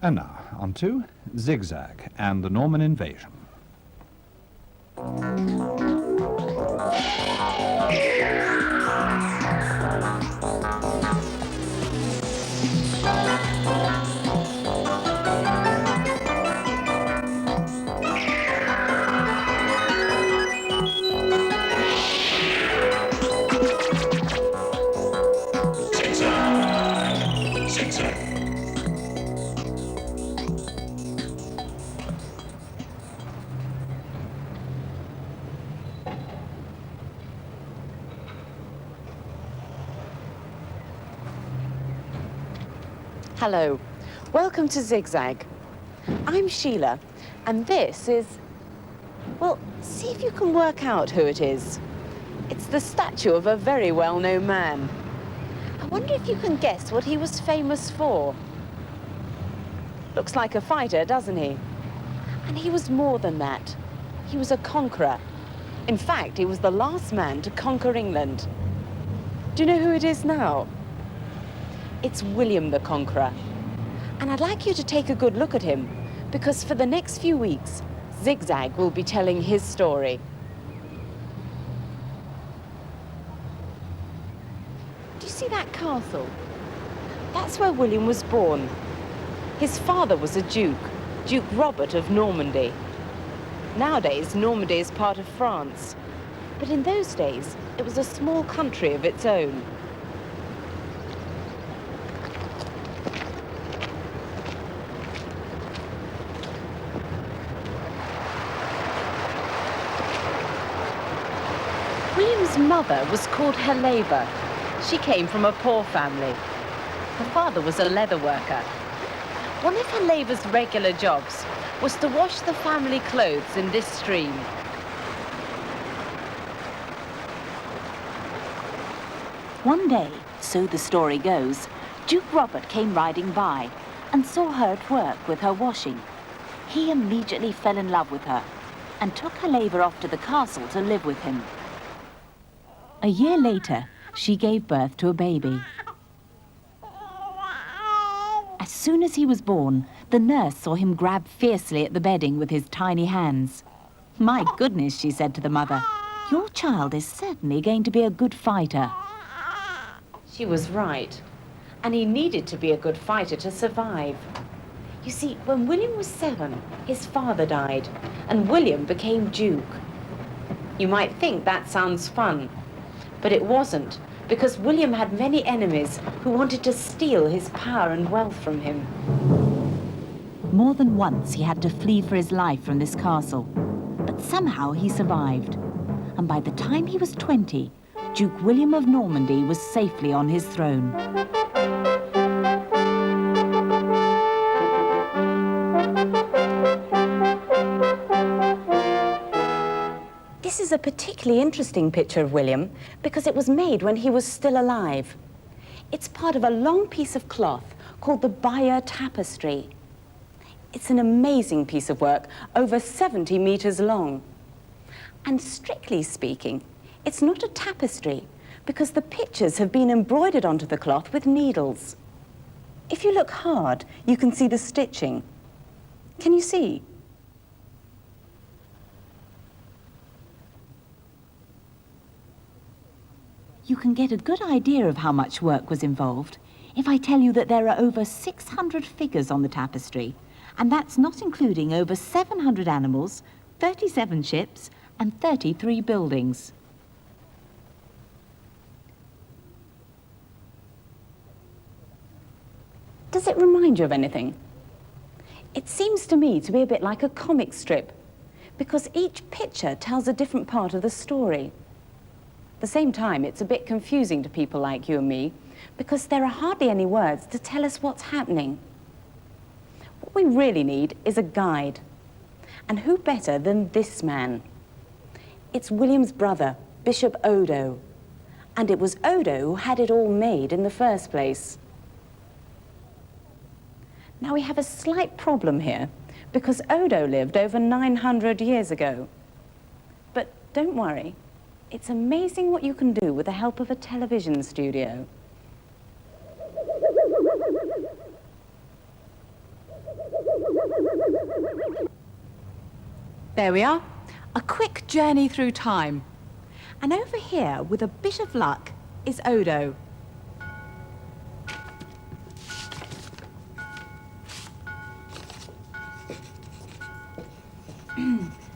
And now, on to Zig Zag and the Norman invasion. Hello, welcome to Zig Zag. I'm Sheelagh, and this is, well, see if you can work out who it is. It's the statue of a very well-known man. I wonder if you can guess what he was famous for. Looks like a fighter, doesn't he? And he was more than that. He was a conqueror. In fact, he was the last man to conquer England. Do you know who it is now? It's William the Conqueror. And I'd like you to take a good look at him, because for the next few weeks, Zig Zag will be telling his story. Do you see that castle? That's where William was born. His father was a duke, Duke Robert of Normandy. Nowadays, Normandy is part of France. But in those days, it was a small country of its own. William's mother was called Sheelagh. She came from a poor family. Her father was a leather worker. One of Sheelagh's regular jobs was to wash the family clothes in this stream. One day, so the story goes, Duke Robert came riding by and saw her at work with her washing. He immediately fell in love with her and took Sheelagh off to the castle to live with him. A year later, she gave birth to a baby. As soon as he was born, the nurse saw him grab fiercely at the bedding with his tiny hands. "My goodness," she said to the mother, "your child is certainly going to be a good fighter." She was right. And he needed to be a good fighter to survive. You see, when William was 7, his father died, and William became Duke. You might think that sounds fun. But it wasn't, because William had many enemies who wanted to steal his power and wealth from him. More than once he had to flee for his life from this castle, but somehow he survived. And by the time he was 20, Duke William of Normandy was safely on his throne. This is a particularly interesting picture of William because it was made when he was still alive. It's part of a long piece of cloth called the Bier Tapestry. It's an amazing piece of work, over 70 meters long. And strictly speaking, it's not a tapestry because the pictures have been embroidered onto the cloth with needles. If you look hard, you can see the stitching. Can you see? You can get a good idea of how much work was involved if I tell you that there are over 600 figures on the tapestry, and that's not including over 700 animals, 37 ships, and 33 buildings. Does it remind you of anything? It seems to me to be a bit like a comic strip, because each picture tells a different part of the story. At the same time, it's a bit confusing to people like you and me, because there are hardly any words to tell us what's happening. What we really need is a guide. And who better than this man? It's William's brother, Bishop Odo. And it was Odo who had it all made in the first place. Now we have a slight problem here, because Odo lived over 900 years ago. But don't worry, it's amazing what you can do with the help of a television studio. There we are. A quick journey through time. And over here, with a bit of luck, is Odo.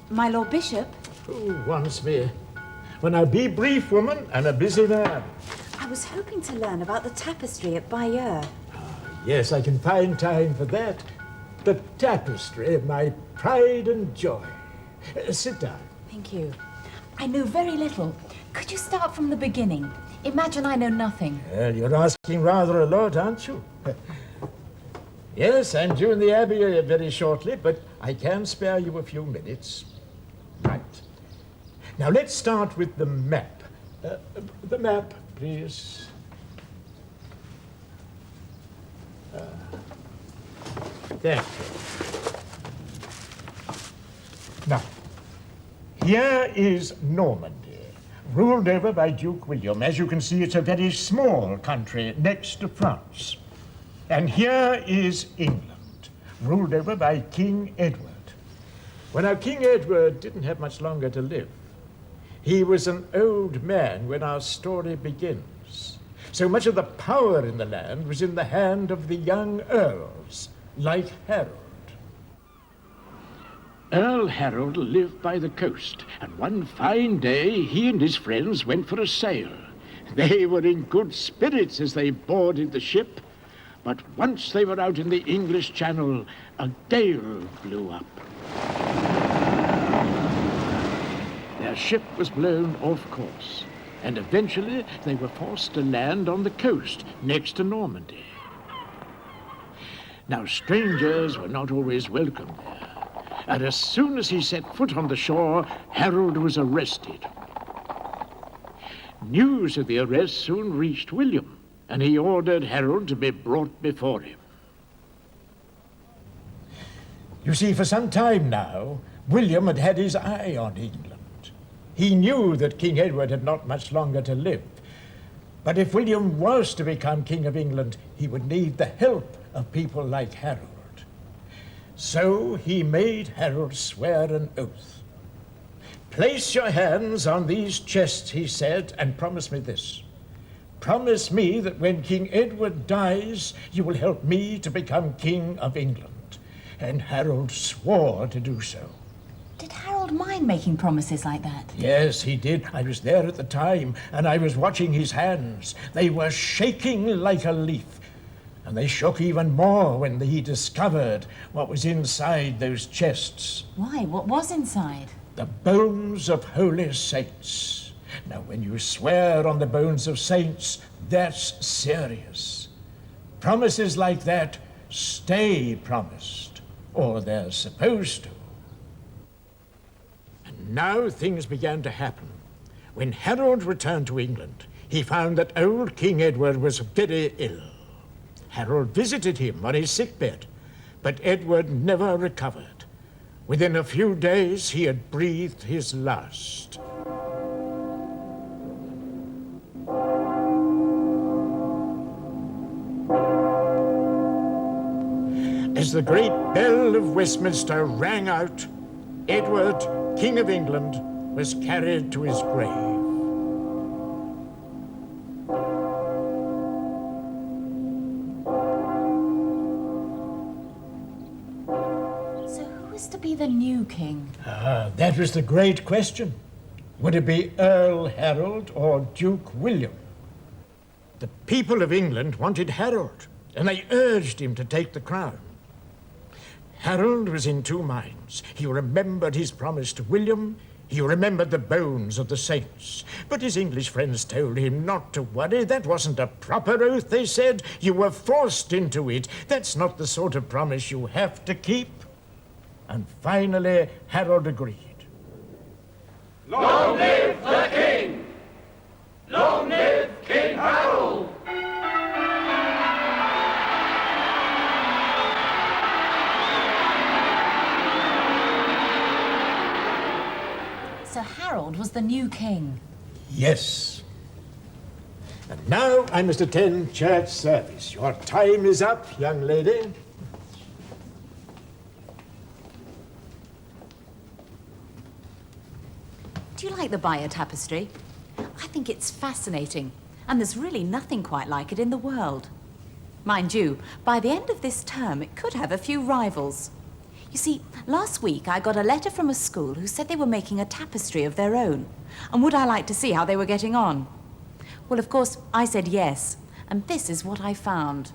My Lord Bishop, Who wants me? Well, now be brief, woman. I'm a busy man. I was hoping to learn about the tapestry at Bayeux. Yes, I can find time for that. The tapestry, my pride and joy. Sit down. Thank you. I know very little. Could you start from the beginning? Imagine I know nothing. Well, you're asking rather a lot, aren't you? Yes, I'm due in the Abbey very shortly, but I can spare you a few minutes. Right. Now, let's start with the map. The map, please. There. Now, here is Normandy, ruled over by Duke William. As you can see, it's a very small country next to France. And here is England, ruled over by King Edward. Well, now, King Edward didn't have much longer to live. He was an old man when our story begins. So much of the power in the land was in the hand of the young earls, like Harold. Earl Harold lived by the coast, and one fine day he and his friends went for a sail. They were in good spirits as they boarded the ship, but once they were out in the English Channel, a gale blew up. Their ship was blown off course, and eventually they were forced to land on the coast next to Normandy. Now, strangers were not always welcome there, and as soon as he set foot on the shore, Harold was arrested. News of the arrest soon reached William, and he ordered Harold to be brought before him. You see, for some time now, William had had his eye on England. He knew that King Edward had not much longer to live. But if William was to become King of England, he would need the help of people like Harold. So he made Harold swear an oath. Place your hands on these chests, he said, and promise me this. Promise me that when King Edward dies, you will help me to become King of England. And Harold swore to do so. Did Harold mind making promises like that? Yes, he did. I was there at the time, and I was watching his hands. They were shaking like a leaf. And they shook even more when he discovered what was inside those chests. Why? What was inside? The bones of holy saints. Now, when you swear on the bones of saints, that's serious. Promises like that stay promised, or they're supposed to. And now things began to happen. When Harold returned to England, he found that old King Edward was very ill. Harold visited him on his sickbed, but Edward never recovered. Within a few days, he had breathed his last. As the great bell of Westminster rang out, Edward, King of England, was carried to his grave. To be the new king? That was the great question. Would it be Earl Harold or Duke William? The people of England wanted Harold, and they urged him to take the crown. Harold was in two minds. He remembered his promise to William. He remembered the bones of the saints. But his English friends told him not to worry. That wasn't a proper oath, they said. You were forced into it. That's not the sort of promise you have to keep. And finally, Harold agreed. Long live the King! Long live King Harold! So Harold was the new king? Yes. And now I must attend church service. Your time is up, young lady. like the Bier Tapestry. I think it's fascinating, and there's really nothing quite like it in the world. Mind you, by the end of this term, it could have a few rivals. You see, last week I got a letter from a school who said they were making a tapestry of their own, and would I like to see how they were getting on? Well, of course, I said yes, and this is what I found.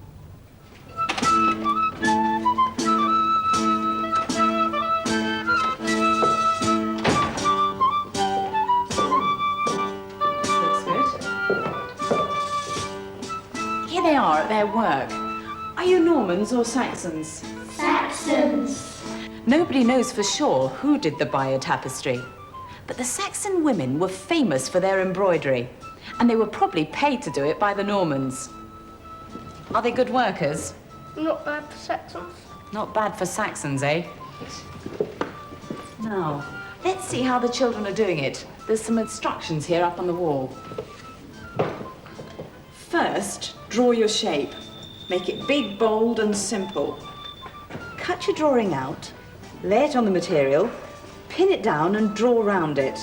Here they are at their work. Are you Normans or Saxons? Saxons. Nobody knows for sure who did the Bayeux Tapestry, but the Saxon women were famous for their embroidery, and they were probably paid to do it by the Normans. Are they good workers? Not bad for Saxons. Not bad for Saxons, eh? Now, let's see how the children are doing it. There's some instructions here up on the wall. First, draw your shape. Make it big, bold, and simple. Cut your drawing out, lay it on the material, pin it down and draw round it.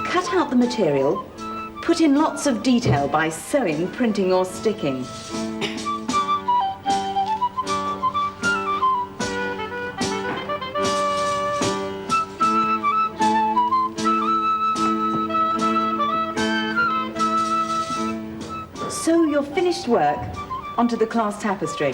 Cut out the material, put in lots of detail by sewing, printing, or sticking. Sew your finished work onto the class tapestry.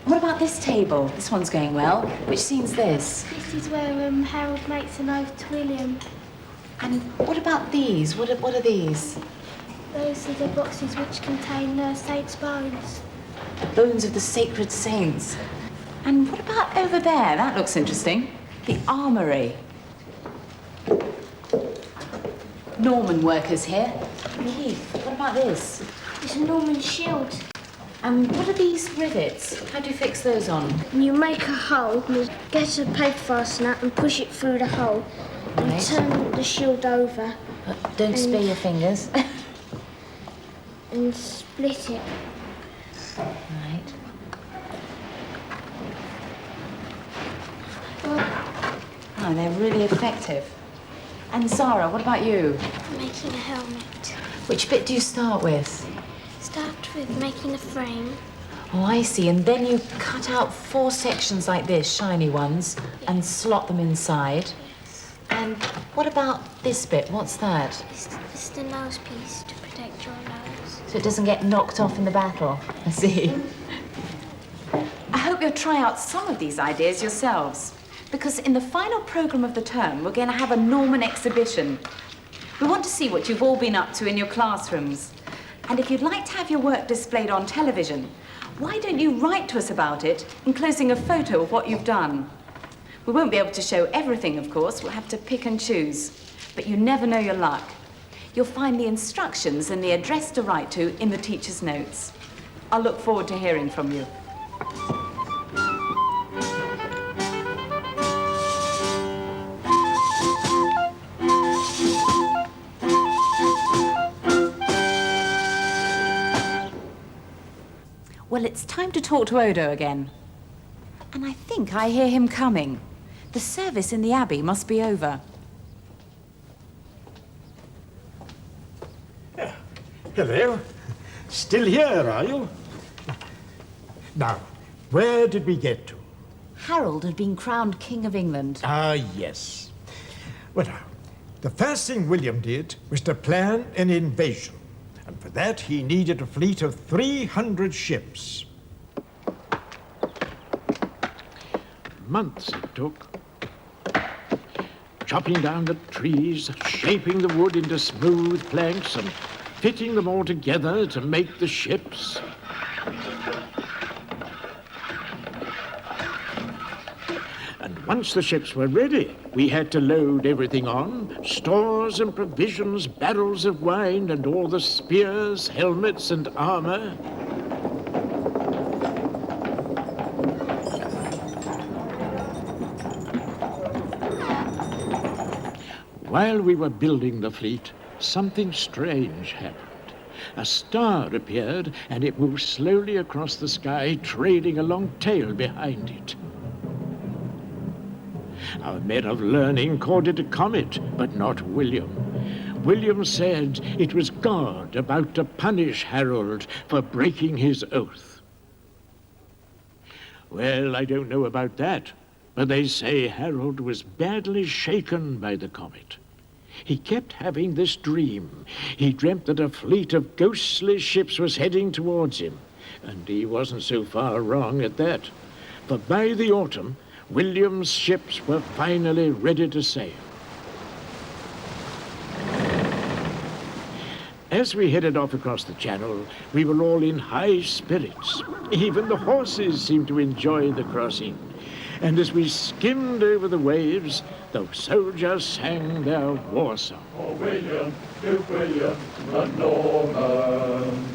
What about this table? This one's going well. Which scene's this? This is where Harold makes an oath to William. And what about these? What are these? Those are the boxes which contain the saints' bones. Bones of the sacred saints. And what about over there? That looks interesting. The armory. Norman workers here. Keith, what about this? It's a Norman shield. And what are these rivets? How do you fix those on? You make a hole, you get a paper fastener and push it through the hole. And Right. turn the shield over Don't spare your fingers. and split it. Right. Oh, they're really effective. And Zara, what about you? Making a helmet. Which bit do you start with? Start with making a frame. Oh, I see. And then you cut out 4 sections like this, shiny ones, and slot them inside. And what about this bit? What's that? It's the nose piece to protect your nose. So it doesn't get knocked off in the battle. I see. I hope you'll try out some of these ideas yourselves, because in the final programme of the term, we're going to have a Norman exhibition. We want to see what you've all been up to in your classrooms. And if you'd like to have your work displayed on television, why don't you write to us about it, enclosing a photo of what you've done? We won't be able to show everything, of course. We'll have to pick and choose. But you never know your luck. You'll find the instructions and the address to write to in the teacher's notes. I'll look forward to hearing from you. Well, it's time to talk to Odo again. And I think I hear him coming. The service in the Abbey must be over. Hello. Still here, are you? Now, where did we get to? Harold had been crowned King of England. Ah, yes. Well, now, the first thing William did was to plan an invasion. And for that, he needed a fleet of 300 ships. Months it took. Chopping down the trees, shaping the wood into smooth planks, and fitting them all together to make the ships. And once the ships were ready, we had to load everything on, stores and provisions, barrels of wine, and all the spears, helmets, and armor. While we were building the fleet, something strange happened. A star appeared, and it moved slowly across the sky, trailing a long tail behind it. Our men of learning called it a comet, but not William. William said it was God about to punish Harold for breaking his oath. Well, I don't know about that, but they say Harold was badly shaken by the comet. He kept having this dream. He dreamt that a fleet of ghostly ships was heading towards him, and he wasn't so far wrong at that. For by the autumn, William's ships were finally ready to sail. As we headed off across the channel, we were all in high spirits. Even the horses seemed to enjoy the crossing. And as we skimmed over the waves, the soldiers sang their war song. Oh, William, Duke William, the Norman,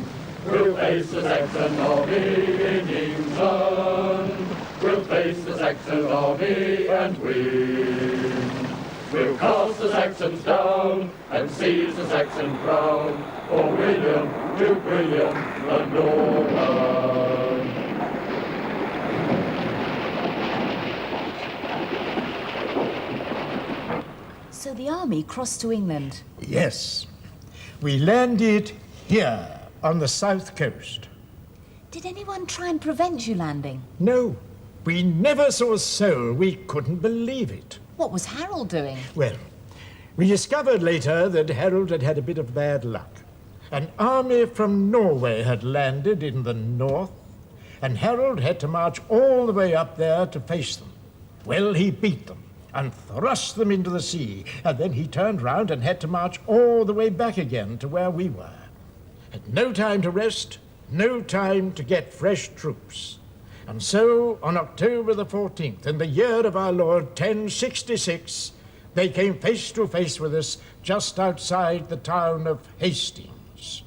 will face the Saxon army in England. We'll face the Saxon army and win. We'll cast the Saxons down and seize the Saxon crown. Oh, William, Duke William, the Norman. So the army crossed to England. Yes. We landed here on the south coast. Did anyone try and prevent you landing? No, we never saw a soul. We couldn't believe it. What was Harold doing? Well, we discovered later that Harold had had a bit of bad luck. An army from Norway had landed in the north, and Harold had to march all the way up there to face them. Well, he beat them and thrust them into the sea, and then he turned round and had to march all the way back again to where we were. Had no time to rest, no time to get fresh troops. And so, on October the 14th, in the year of our Lord 1066, they came face to face with us just outside the town of Hastings.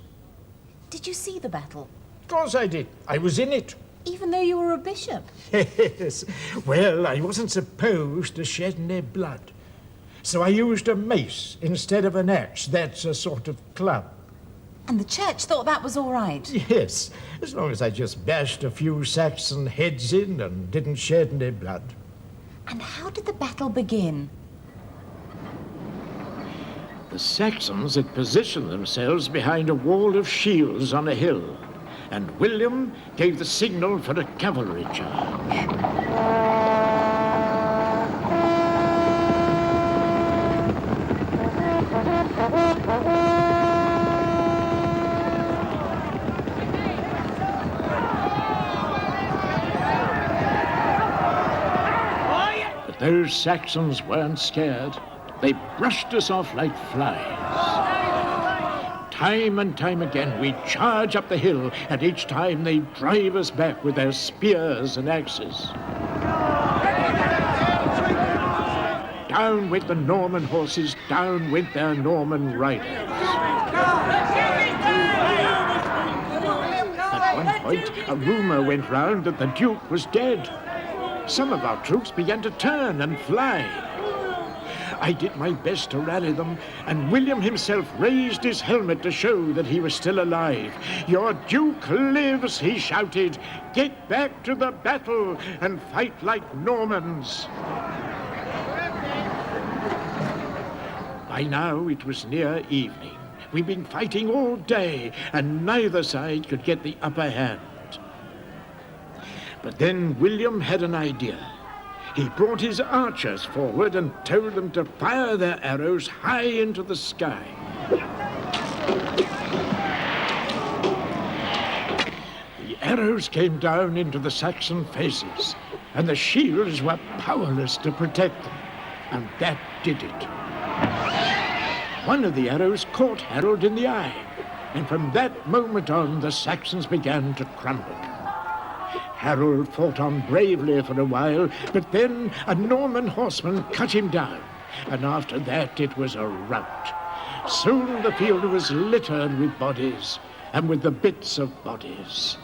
Did you see the battle? Of course I did. I was in it. Even though you were a bishop? Yes. Well, I wasn't supposed to shed any blood. So I used a mace instead of an axe. That's a sort of club. And the church thought that was all right? Yes, as long as I just bashed a few Saxon heads in and didn't shed any blood. And how did the battle begin? The Saxons had positioned themselves behind a wall of shields on a hill, and William gave the signal for a cavalry charge. But those Saxons weren't scared. They brushed us off like flies. Time and time again, we charge up the hill, and each time they drive us back with their spears and axes. Down went the Norman horses, down went their Norman riders. At one point, a rumor went round that the Duke was dead. Some of our troops began to turn and fly. I did my best to rally them, and William himself raised his helmet to show that he was still alive. "Your Duke lives," he shouted. "Get back to the battle and fight like Normans." By now it was near evening. We'd been fighting all day, and neither side could get the upper hand. But then William had an idea. He brought his archers forward and told them to fire their arrows high into the sky. The arrows came down into the Saxon faces, and the shields were powerless to protect them. And that did it. One of the arrows caught Harold in the eye, and from that moment on, the Saxons began to crumble. Harold fought on bravely for a while, but then a Norman horseman cut him down, and after that it was a rout. Soon the field was littered with bodies, and with the bits of bodies.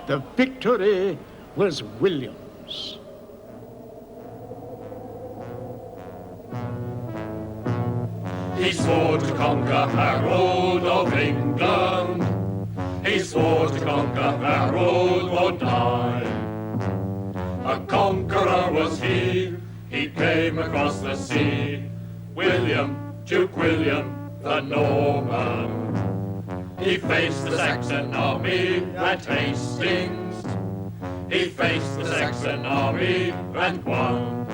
The victory was William's. He swore to conquer Harold of England. He swore to conquer Harold or die. A conqueror was he came across the sea. William, Duke William, the Norman. He faced the Saxon army at Hastings. He faced the Saxon army and won.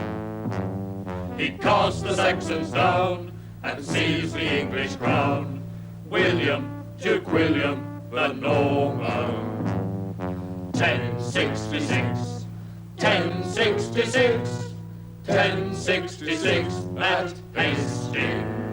He cast the Saxons down and seized the English crown. William, Duke William, the Norman. 1066, 1066, 1066 at Hastings.